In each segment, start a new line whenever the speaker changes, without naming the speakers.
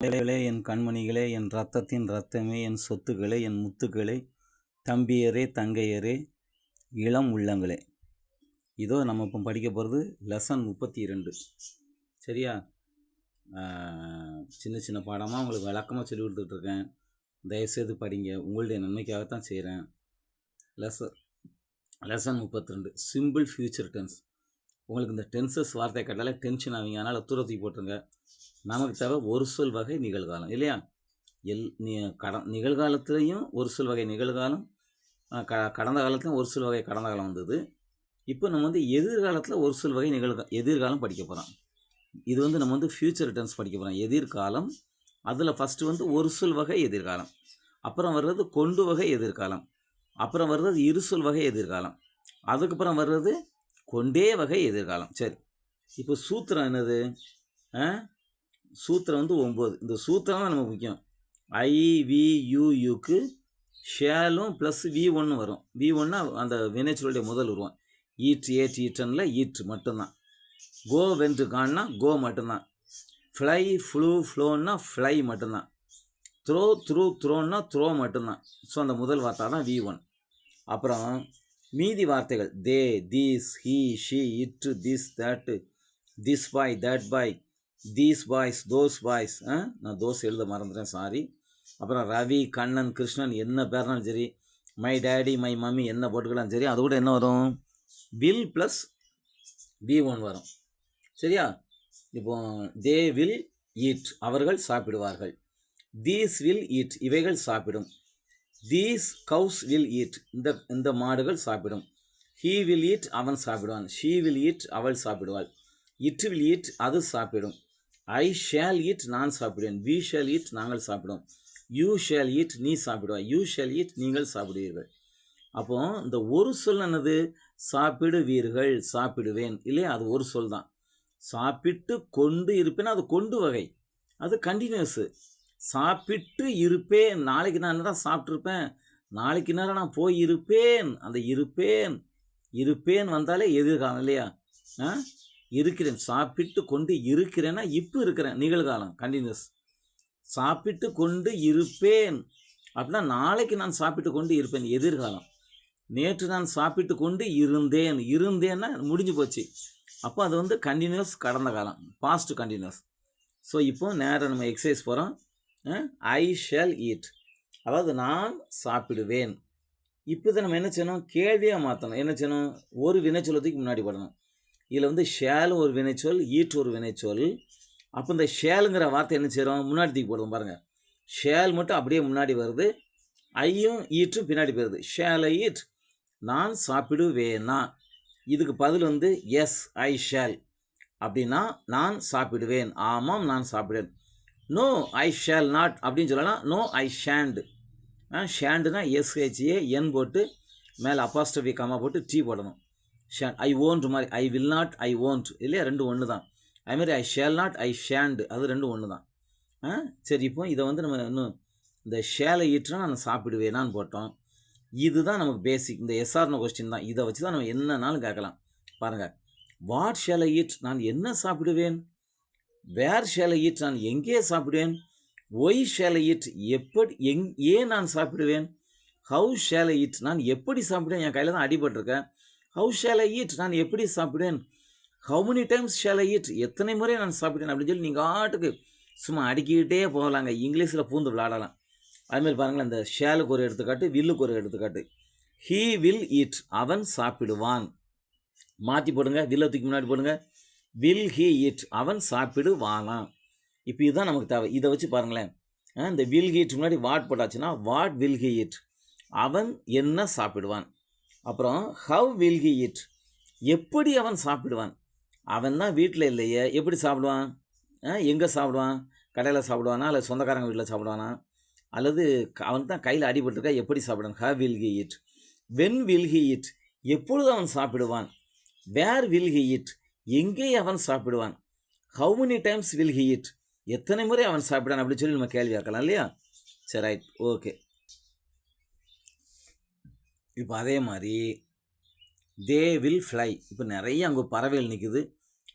என் கண்மணிகளே, என் இரத்தத்தின் இரத்தமே, என் சொத்துக்களே, என் முத்துக்களே, தம்பியரே, தங்கையரே, இளம் உள்ளங்களே. இதோ நம்ம இப்போ படிக்க போகிறது லெசன் 32. சரியா? சின்ன சின்ன பாடமாக உங்களுக்கு விளக்கமாக சொல்லி கொடுத்துட்ருக்கேன். தயவுசெய்து படிங்க, உங்களுடைய நன்மைக்காகத்தான் செய்கிறேன். Lesson 32 simple future tense. உங்களுக்கு இந்த டென்சஸ் வார்த்தை கேட்டாலே டென்ஷன் ஆவீங்க, அதனால் தூரத்துக்கு போட்டுருங்க. நமக்கு தேவை ஒரு சொல் வகை நிகழ்காலம், இல்லையா? நிகழ்காலத்துலேயும் ஒரு சொல் வகை நிகழ்காலம், கடந்த காலத்துலையும் ஒரு சொல் வகை கடந்த காலம் வந்தது. இப்போ நம்ம எதிர்காலத்தில் ஒரு சொல் வகை எதிர்காலம் படிக்க போகிறோம். இது நம்ம ஃபியூச்சர் டென்ஸ் படிக்க போகிறோம். எதிர்காலம், அதில் ஃபஸ்ட்டு ஒரு சொல் வகை எதிர்காலம், அப்புறம் வர்றது கொண்டு வகை எதிர்காலம், அப்புறம் வர்றது இருசொல் வகை எதிர்காலம், அதுக்கப்புறம் வர்றது கொண்டே வகை எதிர்காலம். சரி, இப்போ சூத்திரம் என்னது? சூத்திரம் 9. இந்த சூத்திரம் தான் நமக்கு முக்கியம். IVUUக்கு ஷேலும் ப்ளஸ் V1 வரும். V1னா அந்த வினைச்சொல்லுடைய முதல் உருவம். ஈட், ஏட், ஈட்டனில் ஈட் மட்டும்தான். கோ, வென்று, கான்னா கோ மட்டும்தான். ஃப்ளை, ஃப்ளூ, ஃப்ளோன்னா ஃப்ளை மட்டும்தான். த்ரோ, த்ரூ, த்ரோன்னா த்ரோ மட்டும்தான். ஸோ அந்த முதல் வார்த்தை தான் V1. அப்புறம் மீதி வார்த்தைகள் they, these, he, she, it, this, that, this boy, that boy, these boys, those boys. நான் தோஸ் எழுத மறந்துட்டேன், சாரி. அப்புறம் ரவி, கண்ணன், கிருஷ்ணன், என்ன பேர்னாலும் சரி, மை டேடி, மை மம்மி என்ன போட்டுக்கலாம் சரி, அது கூட என்ன வரும்? வில் ப்ளஸ் V1 வரும். சரியா? இப்போ தே வில் ஈட், அவர்கள் சாப்பிடுவார்கள். தீஸ் வில் ஈட், இவைகள் சாப்பிடும். தீஸ் கவுஸ் வில் ஈட், இந்த மாடுகள் சாப்பிடும். ஹீ வில் ஈட், அவன் சாப்பிடுவான். ஷீ வில் ஈட், அவள் சாப்பிடுவாள். இட் வில் ஈட், அது சாப்பிடும். ஐ ஷேல் ஈட், நான் சாப்பிடுவேன். வி ஷேல் ஈட், நாங்கள் சாப்பிடுவோம். யூ ஷேல் ஈட், நீ சாப்பிடுவாய். யூ ஷேல் ஈட், நீங்கள் சாப்பிடுவீர்கள். அப்போ இந்த ஒரு சொல் என்னது? சாப்பிடுவீர்கள், சாப்பிடுவேன், இல்லையா? அது ஒரு சொல் தான். சாப்பிட்டு கொண்டு இருப்பேன், அது கொண்டு வகை, அது கண்டினியூஸு. சாப்பிட்டு இருப்பேன், நாளைக்கு நான் என்ன தான் சாப்பிட்ருப்பேன், நாளைக்கு நேரம் நான் போய் இருப்பேன், அந்த இருப்பேன் இருப்பேன் வந்தாலே எதிர்காலம், இல்லையா? இருக்கிறேன், சாப்பிட்டு கொண்டு இருக்கிறேன்னா இப்போ இருக்கிறேன், நிகழ்காலம், கண்டினியூஸ். சாப்பிட்டு கொண்டு இருப்பேன் அப்படின்னா நாளைக்கு நான் சாப்பிட்டு கொண்டு இருப்பேன், எதிர்காலம். நேற்று நான் சாப்பிட்டு கொண்டு இருந்தேன்னா முடிஞ்சு போச்சு. அப்போ அது கண்டினியூஸ், கடந்த காலம், பாஸ்ட் கண்டினியூஸ். ஸோ இப்போ நேரம் நம்ம எக்ஸசைஸ் போகிறோம். ஐ ஷேல் ஈட், அதாவது நான் சாப்பிடுவேன். இப்போ இதை நம்ம என்ன செய்யணும்? கேள்வியாக மாற்றணும். என்ன செய்யணும்? ஒரு வினைச்சொல்லத்துக்கு முன்னாடி படணும். இதில் ஷேலும் ஒரு வினைச்சொல், ஈட் ஒரு வினைச்சொல். அப்போ இந்த ஷேலுங்கிற வார்த்தை என்ன செய்கிறோம்? முன்னாடி தூக்கி போடுவோம். பாருங்கள், ஷேல் மட்டும் அப்படியே முன்னாடி வருது, ஐயும் ஈட்டும் பின்னாடி போயிருது. ஷேல் ஐ ஈட், நான் சாப்பிடுவேனா? இதுக்கு பதில் எஸ் ஐ ஷேல். அப்படின்னா நான் சாப்பிடுவேன், ஆமாம் நான் சாப்பிடுவேன். நோ ஐ ஷேல் நாட் அப்படின்னு சொல்லலாம். நோ ஐ ஷேண்ட். ஷேண்டுனா SHA N போட்டு மேலே அப்பாஸ்ட்ரஃபி காமா போட்டு T போடணும். ஷேண்ட், ஐ ஓன்ட் மாதிரி, I will not, I won't, இல்லையா? ரெண்டு ஒன்று தான். அதுமாதிரி ஐ ஷேல் நாட், ஐ ஷேண்ட், அது ரெண்டும் ஒன்று தான். சரி, இப்போ இதை நம்ம இன்னும் இந்த ஷேலை ஈட்டுனா நான் சாப்பிடுவேனான்னு போட்டோம். இதுதான் நமக்கு பேசிக். இந்த எஸ்ஆர்னோ கொஸ்டின் தான். இதை வச்சு தான் நம்ம என்னன்னாலும் கேட்கலாம். பாருங்கள், வாட் ஷேல் ஐ ஈட், நான் என்ன சாப்பிடுவேன். வேர் ஷேல் ஐ ஈட், நான் எங்கே சாப்பிடுவேன். ஒய் ஷேல் ஐ ஈட், ஏன் நான் சாப்பிடுவேன். ஹவு ஷேல் ஐ ஈட், நான் எப்படி சாப்பிடுவேன். என் கையில் தான் அடிபட்டிருக்கேன். ஹவு ஷேல் ஐ ஈட், நான் எப்படி சாப்பிடுவேன். How many times shale I eat, எத்தனை முறை நான் சாப்பிடுவேன் அப்படின்னு சொல்லி நீங்கள் ஆட்டுக்கு சும்மா அடிக்கிட்டே போகலாங்க. இங்கிலீஷில் பூந்து விளையாடலாம். அதுமாதிரி பாருங்களேன், இந்த ஷேலுக்கு ஒரு எடுத்துக்காட்டு, வில்லுக்கு ஒரு எடுத்துக்காட்டு. ஹீ வில் ஈட், அவன் சாப்பிடுவான். மாற்றி போடுங்க, வில்லை தூக்கி முன்னாடி போடுங்க. வில் ஹீ ஈட், அவன் சாப்பிடுவானா. இப்போ இதுதான் நமக்கு தேவை. இதை வச்சு பாருங்களேன், இந்த வில் ஹீ ஈட் முன்னாடி வாட் போட்டாச்சுன்னா வாட் வில் ஹீ ஈட், அவன் என்ன சாப்பிடுவான். அப்புறம் ஹவ் வில் ஹீ ஈட், எப்படி அவன் சாப்பிடுவான். அவன் தான் வீட்டில் இல்லையே, எப்படி சாப்பிடுவான். எங்கே சாப்பிடுவான்? கடையில் சாப்பிடுவானா, அல்லது சொந்தக்காரங்க வீட்டில் சாப்பிடுவானா, அல்லது அவன் தான் கையில் அடிபட்டிருக்கா, எப்படி சாப்பிடுவான். How will he eat. When will he eat, எப்பொழுது அவன் சாப்பிடுவான். வேர் வில் ஹீ ஈட், எங்கே அவன் சாப்பிடுவான். How many times will he eat, எத்தனை முறை அவன் சாப்பிடான் அப்படின்னு சொல்லி நம்ம கேள்வி ஆக்கலாம், இல்லையா? சரி, ரைட், ஓகே. இப்போ அதே மாதிரி தே வில் ஃப்ளை. இப்போ நிறைய அங்கே பறவைகள் நிற்குது.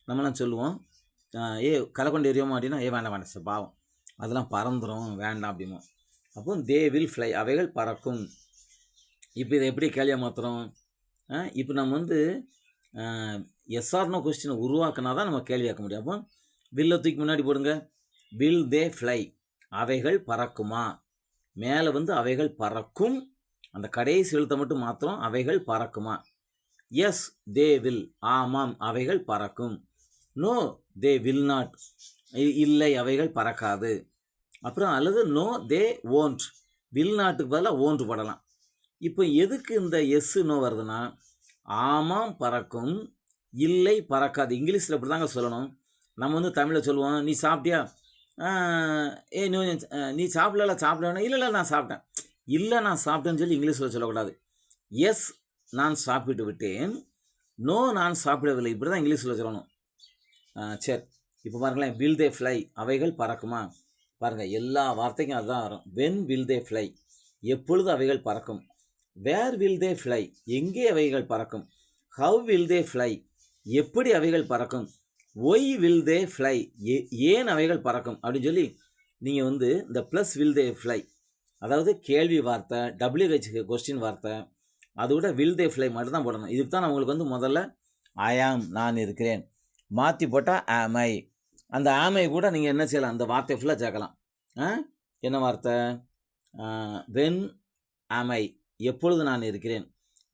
நம்மளாம் சொல்லுவோம், கலை கொண்டு எறியோமா அப்படின்னா, வேண்டாம் வேண்டாம் சார், பாவம், அதெல்லாம் பறந்துடும் வேண்டாம் அப்படிமோ. அப்போ தே வில் ஃப்ளை, அவைகள் பறக்கும். இப்போ இதை எப்படி கேள்வியாக மாற்றுறோம்? இப்போ நம்ம வந்து எஸ்ஆர்னோ கொஸ்டினை உருவாக்குனா தான் நம்ம கேள்வியாக்க முடியும். அப்போ வில்லை தூக்கி முன்னாடி போடுங்க. வில் தே ஃப்ளை, அவைகள் பறக்குமா. மேலே வந்து அவைகள் பறக்கும், அந்த கடைசி எழுத்தை மட்டும் மாத்திரம் அவைகள் பறக்குமா. எஸ் தே வில், ஆமாம் அவைகள் பறக்கும். நோ தே வில் நாட், இல்லை அவைகள் பறக்காது. அப்புறம் அல்லது நோ தே ஓன்ட், வில் நாட்டுக்கு பதிலாக ஓன்ட் போடலாம். இப்போ எதுக்கு இந்த எஸ்ஸு நோ வருதுன்னா, ஆமாம் பறக்கும், இல்லை பறக்காது. இங்கிலீஷில் இப்படி தாங்க சொல்லணும். நம்ம வந்து தமிழில் சொல்லுவோம், நீ சாப்பிட்டியா, நீ சாப்பிடல, இல்லை நான் சாப்பிட்டேன், இல்லை நான் சாப்பிட்டேன்னு சொல்லி இங்கிலீஷில் சொல்லக்கூடாது. எஸ் நான் சாப்பிட்டு விட்டேன், நோ நான் சாப்பிடவில்லை, இப்படி தான் இங்கிலீஷில் சொல்லணும். சரி, இப்போ பாருங்களேன், வில் தே ஃப்ளை, அவைகள் பறக்குமா. பாருங்கள், எல்லா வார்த்தைக்கும் அதுதான் வரும். வென் வில் தே ஃப்ளை, எப்பொழுது அவைகள் பறக்கும். வேர் வில் தே ஃப்ளை, எங்கே அவைகள் பறக்கும். ஹவ் வில் தே ஃப்ளை, எப்படி அவைகள் பறக்கும். ஒய் வில் தே ஃப்ளை, ஏன் அவைகள் பறக்கும் அப்படின்னு சொல்லி நீங்கள் வந்து இந்த ப்ளஸ் வில் தே ஃப்ளை, அதாவது கேள்வி வார்த்தை, WH கொஸ்டின் வார்த்தை, அதோட வில் தே ஃப்ளை மட்டும் தான் போடணும். இதுக்கு தான் நான் உங்களுக்கு வந்து முதல்ல ஐ ஆம் நான் இருக்கிறேன் மாற்றி போட்டால் ஆமை. அந்த ஆமை கூட நீங்கள் என்ன செய்யலாம், அந்த வார்த்தை ஃபுல்லாக சேர்க்கலாம். என்ன வார்த்தை, வென் ஆமை, எப்பொழுது நான் இருக்கிறேன்.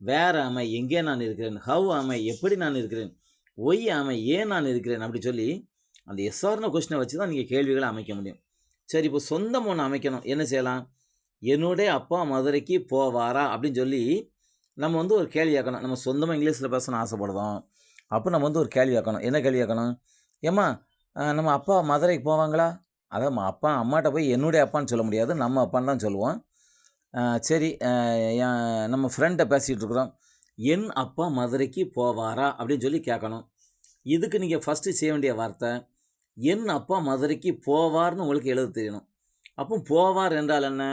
வேர் ஆமை, எங்கே நான் இருக்கிறேன். ஹவ் ஆமை, எப்படி நான் இருக்கிறேன். ஒய் ஆமை, ஏன் நான் இருக்கிறேன். அப்படி சொல்லி அந்த எஸ்ஆர்னோ கொஸ்டினை வச்சு தான் நீங்கள் கேள்விகளை அமைக்க முடியும். சரி, இப்போ சொந்தம் ஒன்று அமைக்கணும். என்ன செய்யலாம், என்னுடைய அப்பா மதுரைக்கு போவாரா அப்படின்னு சொல்லி நம்ம வந்து ஒரு கேள்வி ஆக்கணும். நம்ம சொந்தமாக இங்கிலீஷில் பேசணும்னு ஆசைப்படுதோம். அப்போ நம்ம வந்து ஒரு கேள்வி ஆக்கணும். என்ன கேள்வி ஆக்கணும், ஏம்மா நம்ம அப்பா மதுரைக்கு போவாங்களா. அதான் அப்பா அம்மாட்ட போய் என்னுடைய அப்பான்னு சொல்ல முடியாது, நம்ம அப்பான்னு தான் சொல்லுவோம். சரி, நம்ம ஃப்ரெண்டை பேசிகிட்டு இருக்கிறோம், என் அப்பா மதுரைக்கு போவாரா அப்படின்னு சொல்லி கேட்கணும். இதுக்கு நீங்கள் ஃபஸ்ட்டு செய்ய வேண்டிய வார்த்தை, என் அப்பா மதுரைக்கு போவார்னு உங்களுக்கு எழுத தெரியணும். அப்போ போவார் என்றால் என்ன,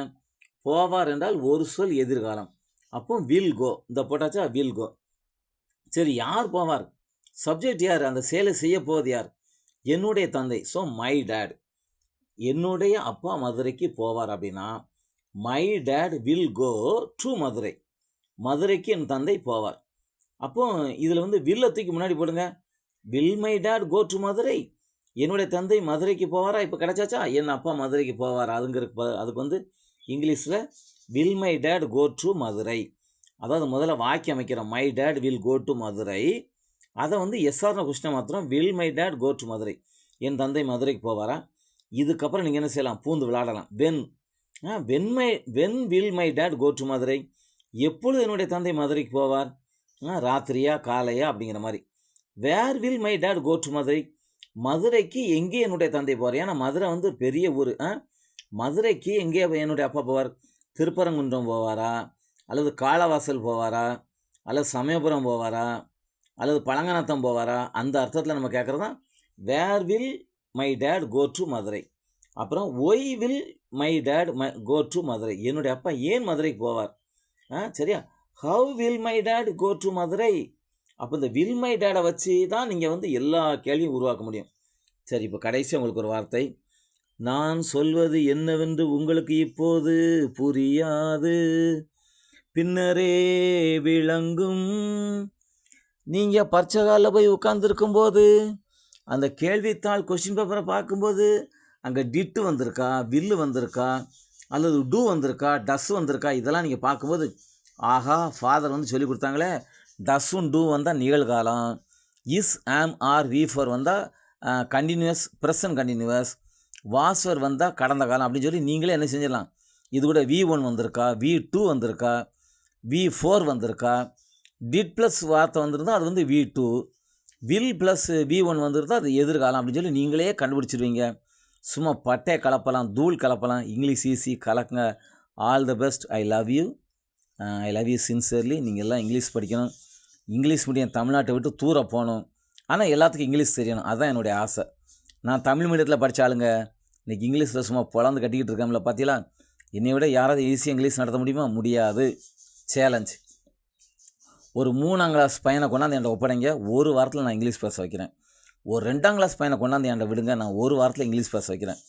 போவார் என்றால் ஒரு சொல் எதிர்காலம். அப்போ வில் கோ, இந்த போட்டாச்சா வில் கோ. சரி, யார் போவார், சப்ஜெக்ட் யார், அந்த செயலை செய்ய போவது யார், என்னுடைய தந்தை. ஸோ மை டேட், என்னுடைய அப்பா மதுரைக்கு போவார் அப்படின்னா my dad will go to Madurai, மதுரைக்கு என் தந்தை போவார். அப்போ இதில் வந்து வில்லை தூக்கி முன்னாடி போடுங்க. Will my dad go to Madurai, என்னுடைய தந்தை மதுரைக்கு போவாரா. இப்போ கிடைச்சாச்சா, என் அப்பா மதுரைக்கு போவார். அதுக்கு வந்து இங்கிலீஷில் will my dad go to Madurai. அதாவது முதல்ல வாக்கியம் அமைக்கிறோம், my dad will go to Madurai. அதை வந்து எஸ்ஆர்னு கொஸ்டினை மாத்திரம், will my dad go to Madurai, என் தந்தை மதுரைக்கு போவாரா. இதுக்கப்புறம் நீங்கள் என்ன செய்யலாம், பூந்து விளையாடலாம். When will my dad go to Madurai, எப்பொழுது என்னுடைய தந்தை மதுரைக்கு போவார், ராத்திரியா காலையா அப்படிங்கிற மாதிரி. Where will my dad go to Madurai, மதுரைக்கு எங்கே என்னுடைய தந்தை போவார். ஏன்னா மதுரை வந்து பெரிய ஊர். மதுரைக்கு எங்கே என்னுடைய அப்பா போவார், திருப்பரங்குன்றம் போவாரா, அல்லது காளவாசல் போவாரா, அல்லது சமயபுரம் போவாரா, அல்லது பழங்கநத்தம் போவாரா. அந்த அர்த்தத்தில் நம்ம கேட்குறது தான் where will my dad go to Madurai. அப்புறம் why will my dad go to Madurai, என்னுடைய அப்பா ஏன் மதுரைக்கு போவார். சரியா, how will my dad go to Madurai. அப்போ இந்த வில் மை டேடை வச்சு தான் நீங்கள் வந்து எல்லா கேள்வியும் உருவாக்க முடியும். சரி, இப்போ கடைசி உங்களுக்கு ஒரு வார்த்தை, நான் சொல்வது என்னவென்று உங்களுக்கு இப்போது புரியாது, பின்னரே விளங்கும். நீங்கள் பரீட்சைகாலில் போய் உட்காந்துருக்கும்போது அந்த கேள்வித்தாள் கொஸ்டின் பேப்பரை பார்க்கும்போது அங்கே டிட்டு வந்திருக்கா, வில்லு வந்திருக்கா, அல்லது டூ வந்திருக்கா, டஸ் வந்திருக்கா, இதெல்லாம் நீங்கள் பார்க்கும்போது ஆஹா ஃபாதர் வந்து சொல்லி கொடுத்தாங்களே, டஸ்ஸும் டூ வந்தால் நிகழ்காலம், இஸ் ஆம் ஆர் வி ஃபார் வந்தால் கண்டினியூஸ் ப்ரெசன்ட் கண்டினியூஸ், வாஸ்வர் வந்தால் கடந்த காலம் அப்படின்னு சொல்லி நீங்களே என்ன செஞ்சிடலாம். இது கூட V1 வந்திருக்கா, V2 வந்திருக்கா, V4 வந்திருக்கா, டிட் ப்ளஸ் வார்த்தை வந்திருந்தால் அது வந்து V2, வில் ப்ளஸ் V1 வந்திருந்தால் அது எதிர்காலம் அப்படின்னு சொல்லி நீங்களே கண்டுபிடிச்சிடுவீங்க. சும்மா பட்டை கலப்பலாம், தூள் கலப்பலாம். இங்கிலீஷ் ஈஸி, கலக்குங்க. All the best. I love you sincerely. நீங்கள் எல்லாம் இங்கிலீஷ் படிக்கணும். இங்கிலீஷ் மீடியம் தமிழ்நாட்டை விட்டு தூர போகணும். ஆனால் எல்லாத்துக்கும் இங்கிலீஷ் தெரியணும், அதுதான் என்னுடைய ஆசை. நான் தமிழ் மீடியத்தில் படித்த ஆளுங்க, இன்றைக்கி இங்கிலீஷில் சும்மா பொழந்து கட்டிக்கிட்டு இருக்கேன்ல. பார்த்தீங்களா, என்னை விட யாராவது ஈஸியாக இங்கிலீஷ் நடத்த முடியுமா, முடியாது. சேலஞ்ச். ஒரு 3ஆம் கிளாஸ் பையனை கொண்டாந்து என்கிட்ட ஒப்படைங்க, ஒரு வாரத்தில் நான் இங்கிலீஷ் பேச வைக்கிறேன். ஒரு 2ஆம் கிளாஸ் பையனை கொண்டாந்து என்கிட்ட விடுங்க, நான் ஒரு வாரத்தில் இங்கிலீஷ் பேச வைக்கிறேன்.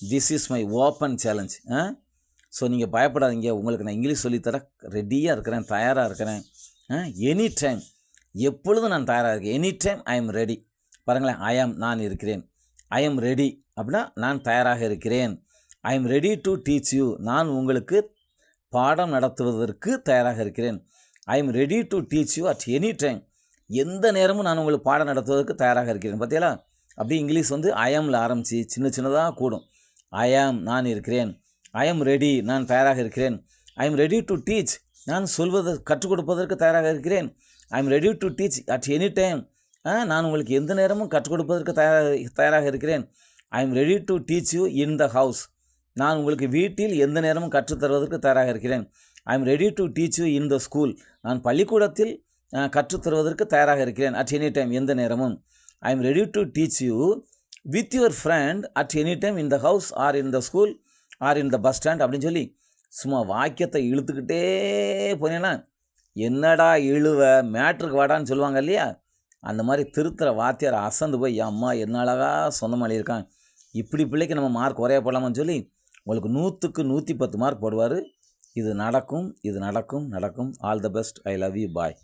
This is my open challenge. So நீங்கள் பயப்படாதீங்க, உங்களுக்கு நான் இங்கிலீஷ் சொல்லித்தர ரெடியாக இருக்கிறேன், தயாராக இருக்கிறேன். எனி டைம், எப்பொழுதும் நான் தயாராக இருக்கேன். Any time I am ready. பாருங்களேன், ஐ ஆம் நான் இருக்கிறேன். ஐ எம் ரெடி அப்படின்னா நான் தயாராக இருக்கிறேன். ஐ am ready to teach you, நான் உங்களுக்கு பாடம் நடத்துவதற்கு தயாராக இருக்கிறேன். ஐ am ready to teach you at any time, எந்த நேரமும் நான் உங்களுக்கு பாடம் நடத்துவதற்கு தயாராக இருக்கிறேன். பார்த்தீங்களா, அப்படி இங்கிலீஷ் வந்து ஐ ஆமில் ஆரம்பித்து சின்ன சின்னதாக கூடும். ஐ ஆம் நான் இருக்கிறேன். ஐ எம் ரெடி நான் தயாராக இருக்கிறேன். ஐ எம் ரெடி டு டீச், நான் கற்றுக் கொடுப்பதற்கு தயாராக இருக்கிறேன். ஐ am ready to teach at any time, நான் உங்களுக்கு எந்த நேரமும் கற்றுக் கொடுப்பதற்கு தயாராக இருக்கிறேன். ஐ am ready to teach you in the house, நான் உங்களுக்கு வீட்டில் எந்த நேரமும் கற்றுத்தருவதற்கு தயாராக இருக்கிறேன். ஐ am ready to teach you in the school, நான் பள்ளிக்கூடத்தில் கற்றுத்தருவதற்கு தயாராக இருக்கிறேன். அட் எனி டைம், எந்த நேரமும். I am ready to teach you with your friend at any time in the house or in the school or in the bus stand அப்படின்னு சொல்லி சும்மா வாக்கியத்தை இழுத்துக்கிட்டே போனேன்னா, என்னடா இழுவ மேட்ருக்கு வாடான்னு சொல்லுவாங்க இல்லையா, அந்த மாதிரி திருத்துற வாத்தியார் அசந்து போய் அம்மா என்ன அழகா சொந்தமாளி இருக்கான், இப்படி பிள்ளைக்கு நம்ம மார்க் குறைய போடலாமான்னு சொல்லி உங்களுக்கு 100க்கு 110 மார்க் போடுவார். இது நடக்கும், இது நடக்கும். All the best. I love you. Bye.